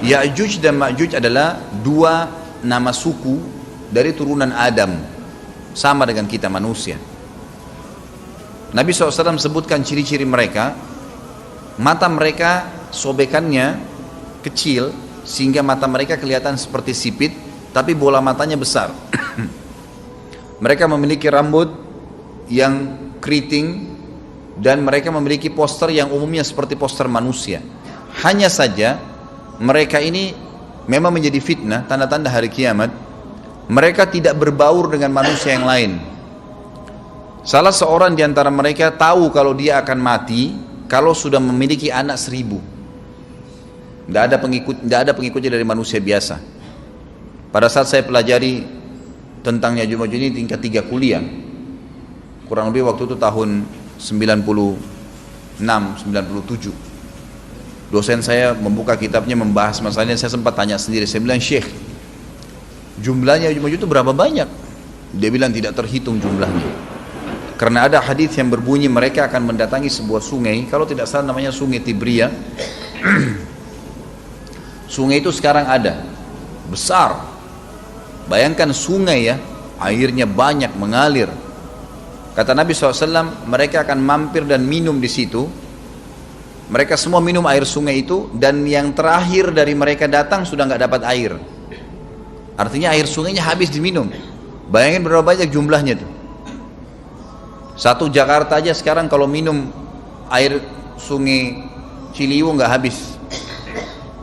Ya'juj dan Ma'juj adalah dua nama suku dari turunan Adam, sama dengan kita manusia. Nabi SAW sebutkan ciri-ciri mereka. Mata mereka sobekannya kecil sehingga mata mereka kelihatan seperti sipit, tapi bola matanya besar. Mereka memiliki rambut yang keriting dan mereka memiliki poster yang umumnya seperti poster manusia. Hanya saja mereka ini memang menjadi fitnah, tanda-tanda hari kiamat. Mereka tidak berbaur dengan manusia yang lain. Salah seorang di antara mereka tahu kalau dia akan mati kalau sudah memiliki anak 1000. Tidak ada pengikutnya dari manusia biasa. Pada saat saya pelajari tentang Ya'juj Ma'juj ini tingkat 3 kuliah, kurang lebih waktu itu tahun 96, 97. Dosen saya membuka kitabnya membahas masalahnya. Saya sempat tanya sendiri, saya bilang, Syekh, jumlahnya Ya'juj Ma'juj itu berapa banyak? Dia bilang tidak terhitung jumlahnya, karena ada hadis yang berbunyi mereka akan mendatangi sebuah sungai, kalau tidak salah namanya sungai Tibria. Sungai itu sekarang ada, besar. Bayangkan sungai ya, airnya banyak mengalir. Kata Nabi SAW, mereka akan mampir dan minum di situ. Mereka semua minum air sungai itu, dan yang terakhir dari mereka datang sudah nggak dapat air. Artinya air sungainya habis diminum. Bayangin berapa banyak jumlahnya tuh. Satu Jakarta aja sekarang kalau minum air sungai Ciliwung nggak habis.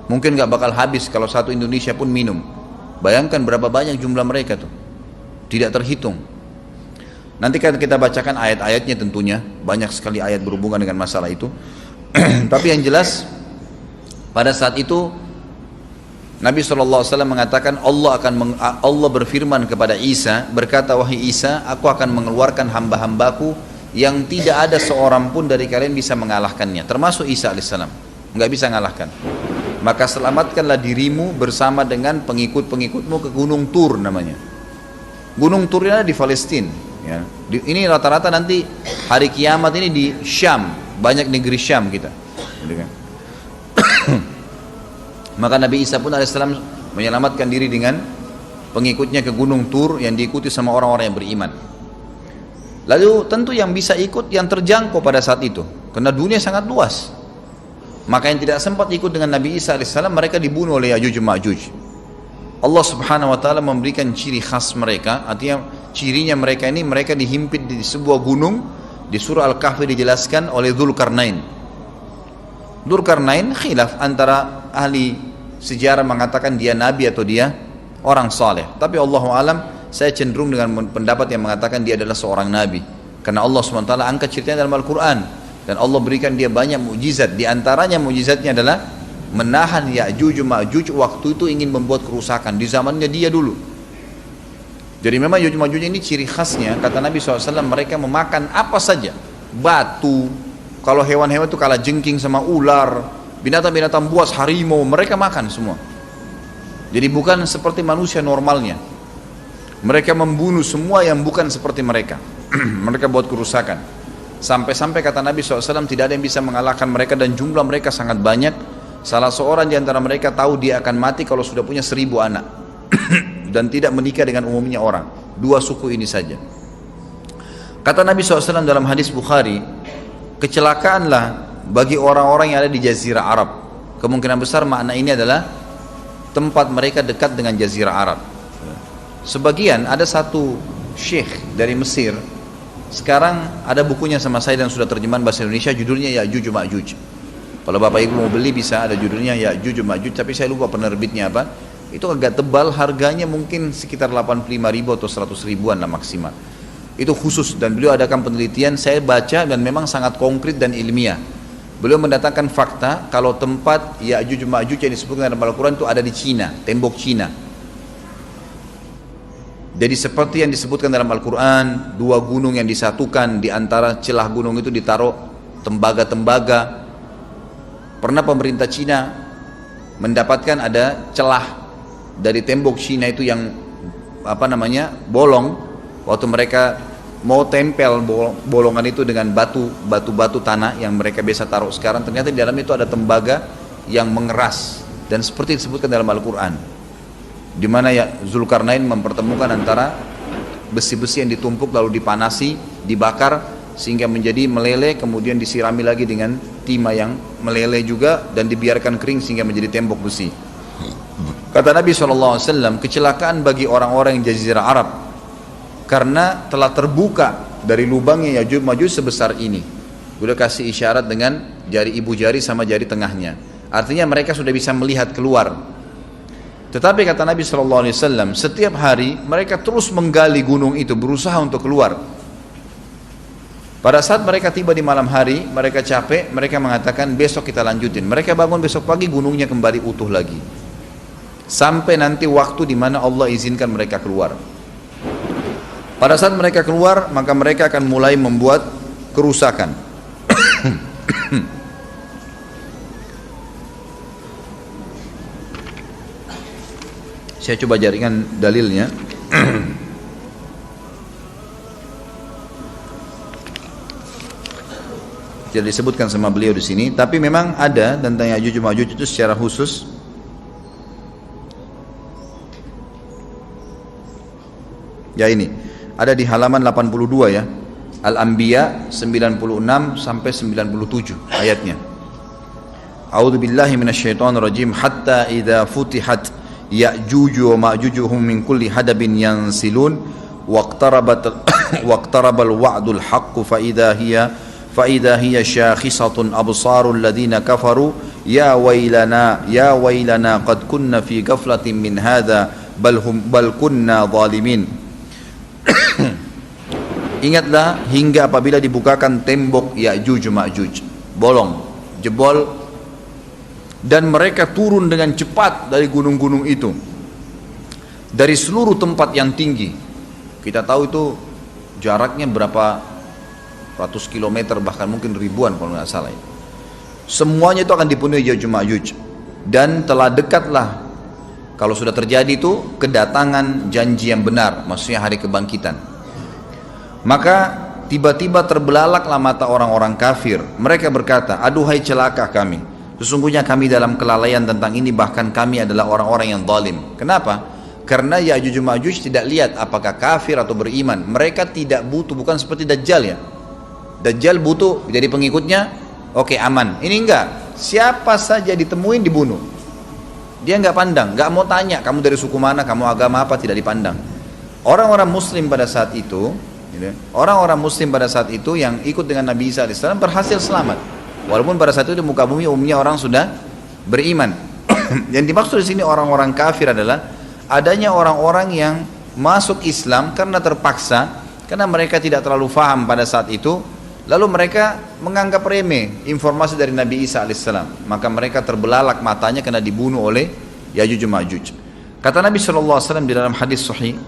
Mungkin nggak bakal habis kalau satu Indonesia pun minum. Bayangkan berapa banyak jumlah mereka tuh. Tidak terhitung. Nanti kan kita bacakan ayat-ayatnya tentunya. Banyak sekali ayat berhubungan dengan masalah itu. Tapi yang jelas pada saat itu Nabi SAW mengatakan Allah berfirman kepada Isa, berkata, wahai Isa, aku akan mengeluarkan hamba-hambaku yang tidak ada seorang pun dari kalian bisa mengalahkannya, termasuk Isa alaihissalam, nggak bisa mengalahkan. Maka selamatkanlah dirimu bersama dengan pengikut-pengikutmu ke Gunung Tur namanya. Gunung Tur ini ada di Palestina ya. Ini rata-rata nanti hari kiamat ini di Syam. Banyak negeri Syam kita. Maka Nabi Isa pun alaihissalam menyelamatkan diri dengan pengikutnya ke Gunung Tur yang diikuti sama orang-orang yang beriman. Lalu tentu yang bisa ikut yang terjangkau pada saat itu, karena dunia sangat luas. Maka yang tidak sempat ikut dengan Nabi Isa alaihissalam, mereka dibunuh oleh Ya'juj Ma'juj. Allah subhanahu wa ta'ala memberikan ciri khas mereka. Artinya cirinya mereka ini, mereka dihimpit di sebuah gunung. Di surah Al-Kahfi dijelaskan oleh Dzulkarnain. Dzulkarnain khilaf antara ahli sejarah mengatakan dia nabi atau dia orang saleh. Tapi Allahu alam, saya cenderung dengan pendapat yang mengatakan dia adalah seorang nabi. Karena Allah SWT angkat ceritanya dalam Al-Quran. Dan Allah berikan dia banyak mukjizat. Di antaranya mukjizatnya adalah menahan Ya'juj Ma'juj waktu itu ingin membuat kerusakan di zamannya dia dulu. Jadi memang Ya'juj Ma'juj ini ciri khasnya, kata Nabi SAW, mereka memakan apa saja. Batu, kalau hewan-hewan itu kalah jengking sama ular, binatang-binatang buas, harimau, mereka makan semua. Jadi bukan seperti manusia normalnya. Mereka membunuh semua yang bukan seperti mereka. Mereka buat kerusakan. Sampai-sampai kata Nabi SAW, tidak ada yang bisa mengalahkan mereka dan jumlah mereka sangat banyak. Salah seorang di antara mereka tahu dia akan mati kalau sudah punya 1000 anak. Dan tidak menikah dengan umumnya orang. 2 suku ini saja. Kata Nabi SAW dalam hadis Bukhari, kecelakaanlah bagi orang-orang yang ada di Jazirah Arab. Kemungkinan besar makna ini adalah tempat mereka dekat dengan Jazirah Arab. Sebagian, ada satu syekh dari Mesir, sekarang ada bukunya sama saya dan sudah terjemahan bahasa Indonesia, judulnya Ya'juj Ma'juj. Kalau Bapak Ibu mau beli bisa, ada judulnya Ya'juj Ma'juj, tapi saya lupa penerbitnya apa. Itu agak tebal, harganya mungkin sekitar 85.000 atau 100 ribuan lah maksimal. Itu khusus, dan beliau adakan penelitian, saya baca dan memang sangat konkret dan ilmiah. Beliau mendatangkan fakta kalau tempat Ya'juj Ma'juj yang disebutkan dalam Al-Quran itu ada di Cina, tembok Cina. Jadi seperti yang disebutkan dalam Al-Quran, 2 gunung yang disatukan, di antara celah gunung itu ditaruh tembaga-tembaga. Pernah pemerintah Cina mendapatkan ada celah dari tembok Cina itu yang bolong, waktu mereka mau tempel bolongan itu dengan batu tanah yang mereka biasa taruh sekarang, ternyata di dalam itu ada tembaga yang mengeras. Dan seperti disebutkan dalam Al-Quran, di mana ya Zulkarnain mempertemukan antara besi-besi yang ditumpuk lalu dipanasi, dibakar sehingga menjadi meleleh, kemudian disirami lagi dengan timah yang meleleh juga dan dibiarkan kering sehingga menjadi tembok besi. Kata Nabi SAW, kecelakaan bagi orang-orang yang Jazirah Arab karena telah terbuka dari lubangnya Ya'juj Ma'juj sebesar ini. Udah kasih isyarat dengan jari ibu jari sama jari tengahnya. Artinya mereka sudah bisa melihat keluar. Tetapi kata Nabi SAW, setiap hari mereka terus menggali gunung itu, berusaha untuk keluar. Pada saat mereka tiba di malam hari, mereka capek, mereka mengatakan besok kita lanjutin. Mereka bangun besok pagi, gunungnya kembali utuh lagi. Sampai nanti waktu di mana Allah izinkan mereka keluar. Pada saat mereka keluar, maka mereka akan mulai membuat kerusakan. Saya coba jaringan dalilnya. Tidak disebutkan sama beliau di sini, tapi memang ada tentang Ya'juj Ma'juj itu secara khusus. Ya ini, ada di halaman 82 ya. Al-Anbiya 96 sampai 97 ayatnya. A'udzu billahi minasyaitonir rajim hatta idza futihat Ya'juj wa Ma'jujuhum min kulli hadabin yansilun waqtarabal wa'dul haqq fa idza hiya syakhisatun absarul ladina kafaru ya wailana qad kunna fi ghaflatin min hadza bal kunna zalimin. Ingatlah hingga apabila dibukakan tembok Ya'juj Ma'juj, bolong, jebol, dan mereka turun dengan cepat dari gunung-gunung itu, dari seluruh tempat yang tinggi. Kita tahu itu jaraknya berapa ratus kilometer, bahkan mungkin ribuan kalau nggak salah. Semuanya itu akan dipenuhi Ya'juj Ma'juj, dan telah dekatlah, kalau sudah terjadi itu, kedatangan janji yang benar, maksudnya hari kebangkitan. Maka tiba-tiba terbelalaklah mata orang-orang kafir. Mereka berkata, aduhai celaka kami, sesungguhnya kami dalam kelalaian tentang ini, bahkan kami adalah orang-orang yang zalim. Kenapa? Karena Ya'juj Ma'juj tidak lihat apakah kafir atau beriman. Mereka tidak butuh, bukan seperti Dajjal ya. Dajjal butuh jadi pengikutnya, oke, aman. Ini enggak, siapa saja ditemuin dibunuh. Dia enggak pandang, enggak mau tanya kamu dari suku mana, kamu agama apa, tidak dipandang. Orang-orang muslim pada saat itu, orang-orang muslim pada saat itu yang ikut dengan Nabi Isa AS berhasil selamat. Walaupun pada saat itu di muka bumi umumnya orang sudah beriman. Yang dimaksud di sini orang-orang kafir adalah adanya orang-orang yang masuk Islam karena terpaksa, karena mereka tidak terlalu faham pada saat itu, lalu mereka menganggap remeh informasi dari Nabi Isa AS. Maka mereka terbelalak matanya karena dibunuh oleh Ya'juj Ma'juj. Kata Nabi SAW di dalam hadis sahih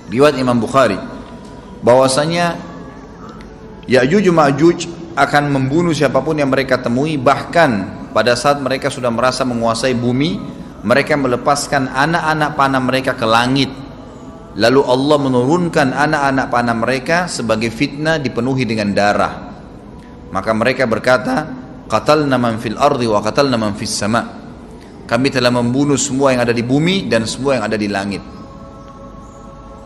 riwayat Imam Bukhari, bahwasanya Ya'juj Ma'juj akan membunuh siapapun yang mereka temui. Bahkan pada saat mereka sudah merasa menguasai bumi, mereka melepaskan anak-anak panah mereka ke langit, lalu Allah menurunkan anak-anak panah mereka sebagai fitnah dipenuhi dengan darah. Maka mereka berkata, qatalna man fil ardi wa qatalna man fis sama. Kami telah membunuh semua yang ada di bumi dan semua yang ada di langit.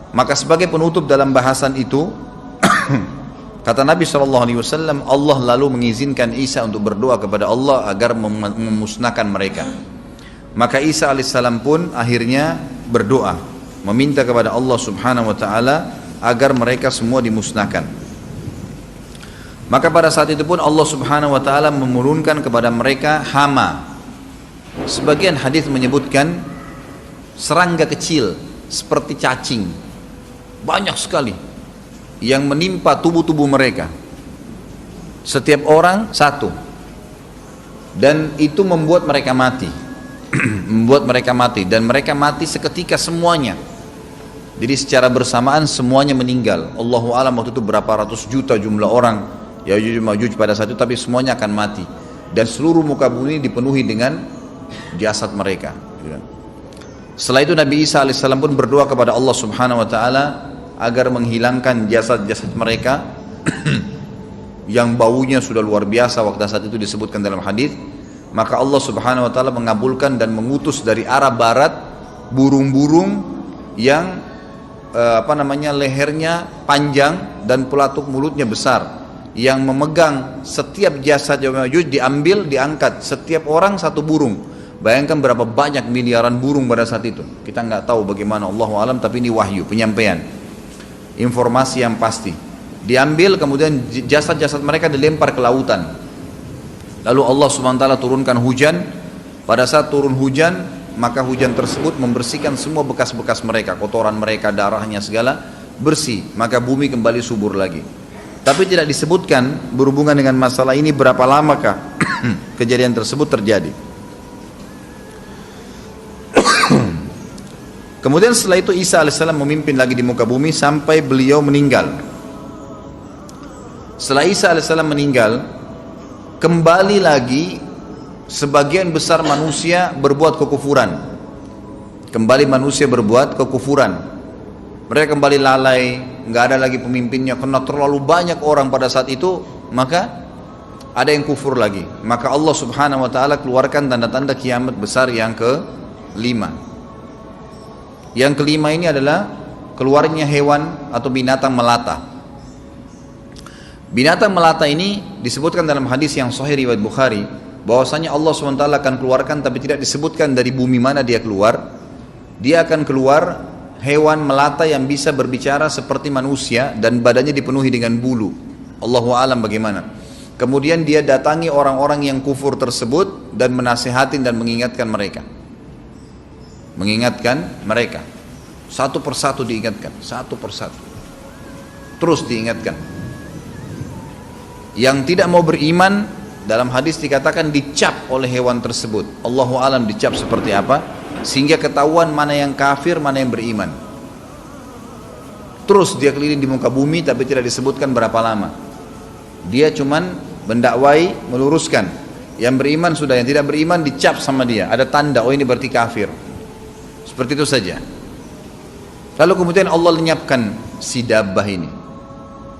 Maka sebagai penutup dalam bahasan itu, kata Nabi SAW, Allah lalu mengizinkan Isa untuk berdoa kepada Allah agar memusnahkan mereka. Maka Isa alaihissalam pun akhirnya berdoa, meminta kepada Allah subhanahu wa ta'ala agar mereka semua dimusnahkan. Maka pada saat itu pun Allah subhanahu wa ta'ala menurunkan kepada mereka hama. Sebagian hadis menyebutkan serangga kecil seperti cacing, banyak sekali yang menimpa tubuh-tubuh mereka, setiap orang satu, dan itu membuat mereka mati. Membuat mereka mati, dan mereka mati seketika semuanya. Jadi secara bersamaan semuanya meninggal. Allahu a'lam waktu itu berapa ratus juta jumlah orang Ya'juj Ma'juj pada saat itu, tapi semuanya akan mati, dan seluruh muka bumi dipenuhi dengan jasad mereka. Setelah itu Nabi Isa alaihissalam pun berdoa kepada Allah subhanahu wa ta'ala agar menghilangkan jasad-jasad mereka yang baunya sudah luar biasa waktu saat itu disebutkan dalam hadis. maka Allah Subhanahu wa taala mengabulkan dan mengutus dari arah barat burung-burung yang lehernya panjang dan pelatuk mulutnya besar, yang memegang setiap jasad Ya'juj diambil, diangkat, setiap orang satu burung. Bayangkan berapa banyak miliaran burung pada saat itu. Kita nggak tahu bagaimana, Allahu alam, tapi ini wahyu, penyampaian informasi yang pasti. Diambil, kemudian jasad-jasad mereka dilempar ke lautan. Lalu Allah Subhanahu wa taala turunkan hujan. Pada saat turun hujan, maka hujan tersebut membersihkan semua bekas-bekas mereka, kotoran mereka, darahnya segala bersih, maka bumi kembali subur lagi. Tapi tidak disebutkan berhubungan dengan masalah ini berapa lamakah kejadian tersebut terjadi. Kemudian setelah itu Isa alaihissalam memimpin lagi di muka bumi sampai beliau meninggal. Setelah Isa alaihissalam meninggal, kembali lagi sebagian besar manusia berbuat kekufuran. Kembali manusia berbuat kekufuran. Mereka kembali lalai, nggak ada lagi pemimpinnya karena terlalu banyak orang pada saat itu, maka ada yang kufur lagi. Maka Allah Subhanahu wa taala keluarkan tanda-tanda kiamat besar yang kelima. Yang kelima ini adalah keluarnya hewan atau binatang melata. Binatang melata ini disebutkan dalam hadis yang sahih riwayat Bukhari, bahwasanya Allah SWT akan keluarkan, tapi tidak disebutkan dari bumi mana dia keluar. Dia akan keluar hewan melata yang bisa berbicara seperti manusia dan badannya dipenuhi dengan bulu. Allahu alam bagaimana. Kemudian dia datangi orang-orang yang kufur tersebut dan menasihatin dan mengingatkan mereka. Mengingatkan mereka. Satu persatu diingatkan, satu persatu. Terus diingatkan. Yang tidak mau beriman, dalam hadis dikatakan dicap oleh hewan tersebut. Allahu alam dicap seperti apa, sehingga ketahuan mana yang kafir, mana yang beriman. Terus dia keliling di muka bumi, tapi tidak disebutkan berapa lama. Dia cuman mendakwai, meluruskan. Yang beriman sudah, yang tidak beriman dicap sama dia. Ada tanda, oh ini berarti kafir. Seperti itu saja. Lalu kemudian Allah lenyapkan si dabbah ini.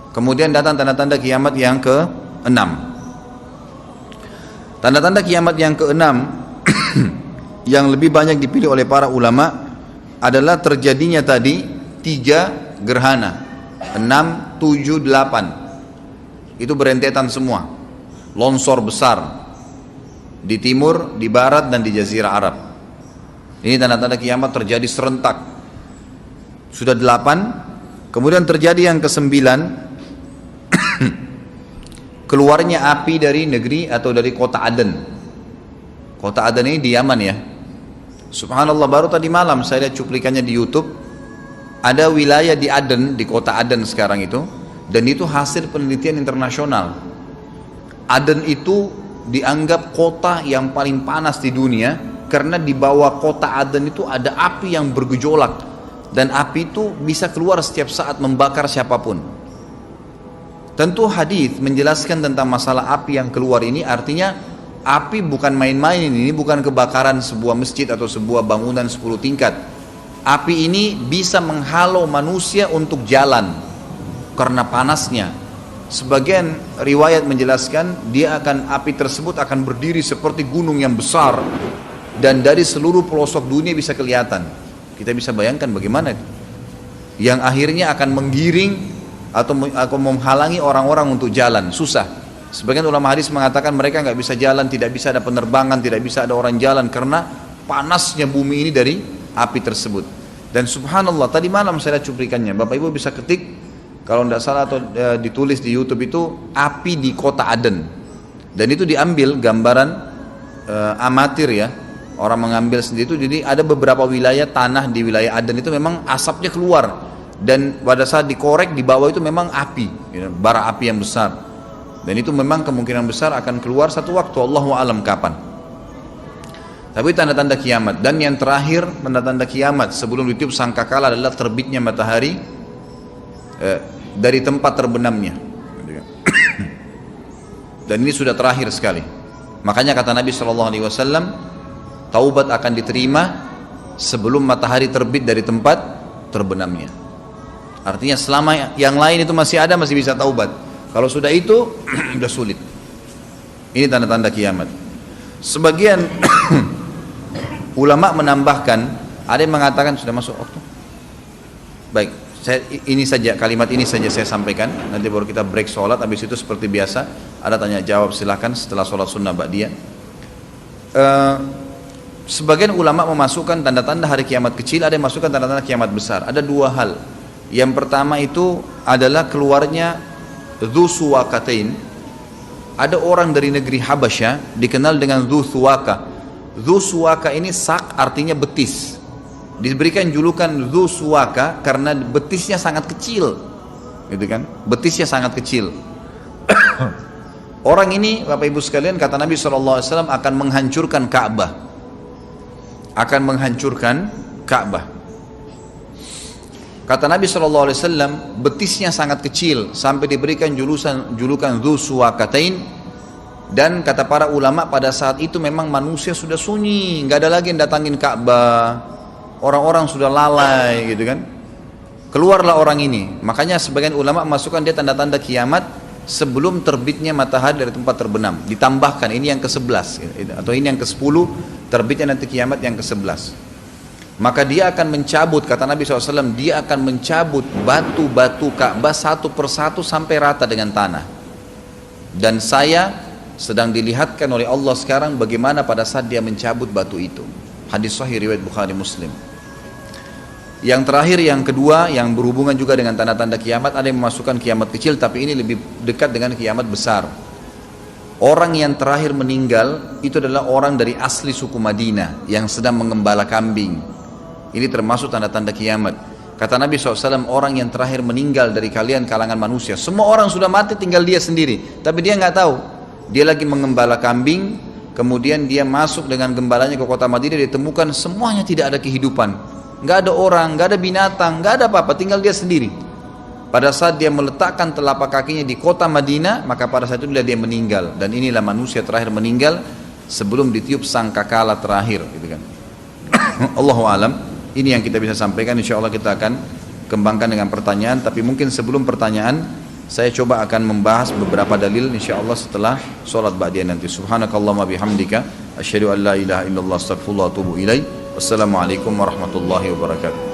Kemudian datang tanda-tanda kiamat yang ke-6. Tanda-tanda kiamat yang ke-6 yang lebih banyak dipilih oleh para ulama adalah terjadinya tadi 3 gerhana, 6, 7, 8. Itu berentetan semua. Longsor besar di timur, di barat, dan di jazirah Arab. Ini tanda-tanda kiamat terjadi serentak. Sudah 8. Kemudian terjadi yang ke-9, keluarnya api dari negeri atau dari kota Aden. Kota Aden ini di Yaman ya. Subhanallah, baru tadi malam saya lihat cuplikannya di YouTube. Ada wilayah di Aden, di kota Aden sekarang itu, dan itu hasil penelitian internasional. Aden itu dianggap kota yang paling panas di dunia karena di bawah kota Aden itu ada api yang bergejolak, dan api itu bisa keluar setiap saat membakar siapapun. Tentu hadis menjelaskan tentang masalah api yang keluar ini, artinya api bukan main-main, ini bukan kebakaran sebuah masjid atau sebuah bangunan 10 tingkat. Api ini bisa menghalau manusia untuk jalan karena panasnya. Sebagian riwayat menjelaskan api tersebut akan berdiri seperti gunung yang besar dan dari seluruh pelosok dunia bisa kelihatan. Kita bisa bayangkan bagaimana, yang akhirnya akan menggiring atau menghalangi orang-orang untuk jalan, susah. Sebagian ulama hadis mengatakan mereka nggak bisa jalan, tidak bisa ada penerbangan, tidak bisa ada orang jalan karena panasnya bumi ini dari api tersebut. Dan subhanallah, tadi malam saya lihat cuplikannya, Bapak Ibu bisa ketik kalau tidak salah atau ditulis di YouTube itu api di kota Aden. Dan itu diambil gambaran amatir ya, orang mengambil sendiri itu. Jadi ada beberapa wilayah tanah di wilayah Aden itu memang asapnya keluar. Dan pada saat dikorek di bawah itu memang api, bara api yang besar. Dan itu memang kemungkinan besar akan keluar satu waktu, Allahu alam kapan. Tapi tanda-tanda kiamat. Dan yang terakhir tanda-tanda kiamat sebelum ditiup sangkakala adalah terbitnya matahari dari tempat terbenamnya. Dan ini sudah terakhir sekali. Makanya kata Nabi SAW, taubat akan diterima sebelum matahari terbit dari tempat terbenamnya. Artinya selama yang lain itu masih ada, masih bisa taubat. Kalau sudah itu sudah sulit. Ini tanda-tanda kiamat. Sebagian ulama menambahkan, ada yang mengatakan sudah masuk waktu. Baik, ini saja, kalimat ini saja saya sampaikan. Nanti baru kita break sholat. Habis itu seperti biasa ada tanya jawab, silakan setelah sholat sunnah ba'diyah. Sebagian ulama memasukkan tanda-tanda hari kiamat kecil, ada yang masukkan tanda-tanda kiamat besar. Ada dua hal. Yang pertama itu adalah keluarnya Dzu Suwakatain. Ada orang dari negeri Habasyah dikenal dengan Dzu Suwaka. Dzu Suwaka ini sak artinya betis. Diberikan julukan Dzu Suwaka karena betisnya sangat kecil, gitu kan? Betisnya sangat kecil. Orang ini, Bapak Ibu sekalian, kata Nabi SAW akan menghancurkan Ka'bah. Akan menghancurkan Ka'bah. Kata Nabi SAW, betisnya sangat kecil sampai diberikan julukan Dzu Suwakatain. Dan kata para ulama pada saat itu memang manusia sudah sunyi, nggak ada lagi yang datangin Ka'bah. Orang-orang sudah lalai, gitu kan. Keluarlah orang ini. Makanya sebagian ulama masukkan dia tanda-tanda kiamat sebelum terbitnya matahari dari tempat terbenam. Ditambahkan ini yang ke-11 atau ini yang ke-10, terbitnya nanti kiamat yang ke-11. Maka dia akan mencabut, kata Nabi SAW, dia akan mencabut batu-batu Ka'bah satu persatu sampai rata dengan tanah. Dan saya sedang dilihatkan oleh Allah sekarang bagaimana pada saat dia mencabut batu itu. Hadis sahih riwayat Bukhari Muslim. Yang terakhir, yang kedua, yang berhubungan juga dengan tanda-tanda kiamat, ada yang memasukkan kiamat kecil, tapi ini lebih dekat dengan kiamat besar. Orang yang terakhir meninggal itu adalah orang dari asli suku Madinah yang sedang mengembala kambing. Ini termasuk tanda-tanda kiamat. Kata Nabi SAW, orang yang terakhir meninggal dari kalian kalangan manusia. Semua orang sudah mati, tinggal dia sendiri. Tapi dia nggak tahu. Dia lagi mengembala kambing, kemudian dia masuk dengan gembalanya ke kota Madinah, ditemukan semuanya tidak ada kehidupan. Nggak ada orang, nggak ada binatang, nggak ada apa-apa, tinggal dia sendiri. Pada saat dia meletakkan telapak kakinya di kota Madinah, maka pada saat itu dia meninggal. Dan inilah manusia terakhir meninggal sebelum ditiup sangkakala terakhir, gitu kan. Allahu alam. Ini yang kita bisa sampaikan. Insya Allah kita akan kembangkan dengan pertanyaan. Tapi mungkin sebelum pertanyaan, saya coba akan membahas beberapa dalil insya Allah setelah sholat ba'diyah nanti. Subhanakallahumma bihamdika asyhadu an la ilaha illallah astaghfirullah wa atubu ilaih. Wassalamualaikum warahmatullahi wabarakatuh.